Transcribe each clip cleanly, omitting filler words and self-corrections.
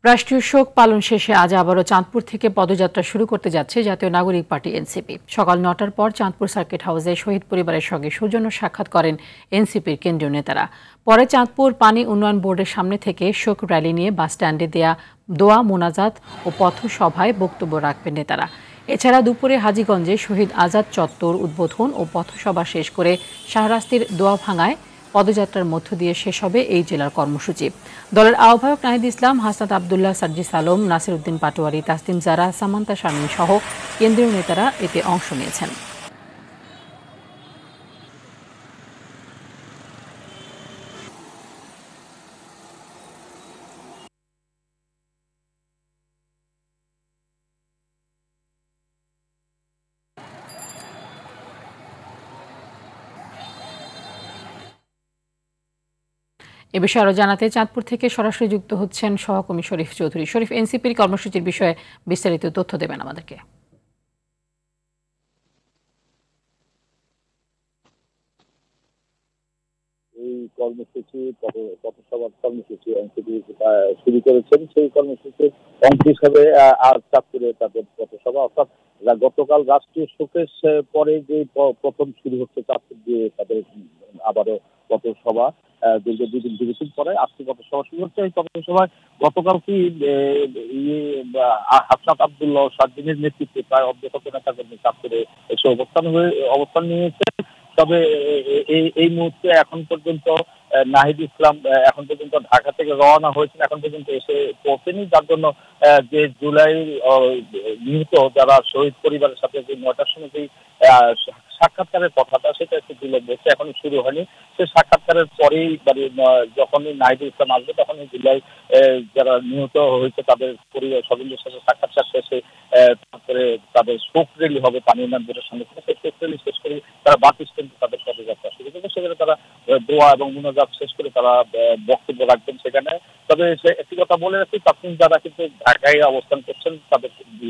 রাষ্ট্রীয় শোক পালন শেষে আজ আবারও চাঁদপুর থেকে পদযাত্রা শুরু করতে যাচ্ছে জাতীয় নাগরিক পার্টি এনসিপি। সকাল ৯টার পর চাঁদপুর সার্কিট হাউসে শহীদ পরিবারের সঙ্গে সৌজন্য সাক্ষাৎ করেন এনসিপির কেন্দ্রীয় নেতারা। পরে চাঁদপুর পানি উন্নয়ন বোর্ডের সামনে থেকে শোক র্যালি নিয়ে বাসস্ট্যান্ডে দেয়া দোয়া মোনাজাত ও পথসভায় বক্তব্য রাখবেন নেতারা। এছাড়া দুপুরে হাজীগঞ্জে শহীদ আজাদ চত্বর উদ্বোধন ও পথসভা শেষ করে শাহরাস্তির দোয়াভাঙ্গায় পদযাত্রার মধ্য দিয়ে শেষ হবে এই জেলার কর্মসূচি। দলের আহ্বায়ক নাহিদ ইসলাম, হাসনাত আবদুল্লাহ, সার্জিস আলম, নাসির উদ্দিন পাটোয়ারি, তাসলিম জারা, সামান্তা শারমিন সহ কেন্দ্রীয় নেতারা এতে অংশ নিয়েছেন। এ বিষয়ে আরো জানাতে চাঁদপুর থেকে সরাসরি যুক্ত হচ্ছেন সহকর্মী শরীফ চৌধুরী। শরীফ, এনসিপির কর্মসূচির বিষয়ে বিস্তারিত তথ্য দেবেন আমাদেরকে। এই কর্মসূচি পথসভার কর্মসূচি এনসিপি শুরু করেছেন। সেই কর্মসূচির অংশ হিসাবে আজ চাঁদপুরে তাদের পথসভা, অর্থাৎ গতকাল রাষ্ট্রীয় শোকের পরে যে প্রথম শুরু হচ্ছে চাঁদপুর দিয়ে তাদের আবারও পথসভা। দীর্ঘ দুদিন বিরতির পরে আজকে পথসভা শুরু হচ্ছে। এই পথসভায় গতকাল কি হাসনাত আবদুল্লাহ সার্জিনের নেতৃত্বে প্রায় অর্ধশত নেতাকর্মী চাঁদপুরে এসে অবস্থান নিয়েছে। তবে এই মুহূর্তে এখন পর্যন্ত নাহিদ ইসলাম এখন পর্যন্ত ঢাকা থেকে রওনা হয়েছেন, এখন পর্যন্ত এসে পৌঁছেনি। যার জন্য যে জুলাই নিহত যারা শহীদ পরিবারের সাথে যে ৯টার সময় যে সাক্ষাৎকারের কথাটা, সেটা একটু বিলম্ব হচ্ছে, এখনো শুরু হয়নি। সে সাক্ষাৎকারের পরেই যখনই নাহিদ ইসলাম আসবে তখনই জুলাই যারা নিহত হয়েছে তাদের পরিবার স্বজনদের সাথে সাক্ষাৎকার শেষে তারপরে তাদের শোক র্যালি হবে পানি উন্নয়ন বোর্ডের সামনে থেকে। সেই শোক র্যালি শেষ করে তারা বাস স্ট্যান্ডে তাদের পদযাত্রা শুরু করবে। সেখানে তারা দোয়া এবং মুনাজাত শেষ করে তারা বক্তব্য রাখবেন সেখানে। তবে সে একটি কথা বলে রাখি, তাসলিম যারা কিন্তু ঢাকায় অবস্থান করছেন, তাদের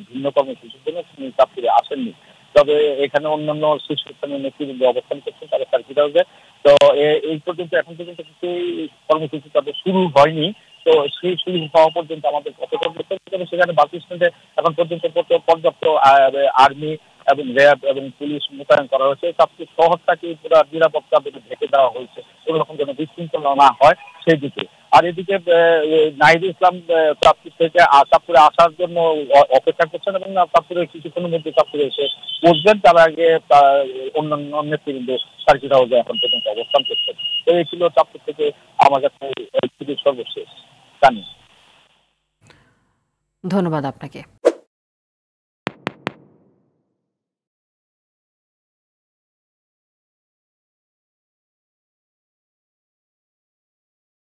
ভিন্ন কর্মসূচির জন্য তিনি চাঁদপুরে আসেননি। তবে এখানে অন্যান্য শীর্ষস্থানীয় নেতৃবৃন্দ অবস্থান করছেন তাদের সার্কিট হাউসে। তো এই পর্যন্ত এখন পর্যন্ত কিছু কর্মসূচি তাদের শুরু হয়নি। তো সেই শুরু হওয়া পর্যন্ত আমাদের কতটা সেখানে বাস স্ট্যান্ডে এখন পর্যন্ত পর্যাপ্ত আর্মি এবং র্যাব এবং পুলিশ মোতায়েন করা হয়েছে। চাঁদপুর শহরটাকে পুরো নিরাপত্তা ঢেকে দেওয়া হয়েছে, কোনো রকম যেন বিশৃঙ্খলা না হয় সেই দিকে। আর এদিকে নাহিদ ইসলাম চাঁদপুর থেকে চাঁদপুরে আসার জন্য অপেক্ষা করছেন এবং চাঁদপুরে কিছুক্ষণের মধ্যে চাঁদপুরে এসে পৌঁছবেন। তার আগে অন্যান্য নেতৃবৃন্দ সার্কিট হাউসে এখন পর্যন্ত অবস্থান করছেন। তো এই ছিল চাঁদপুর থেকে আমার কাছে সর্বশেষ জানি। ধন্যবাদ আপনাকে।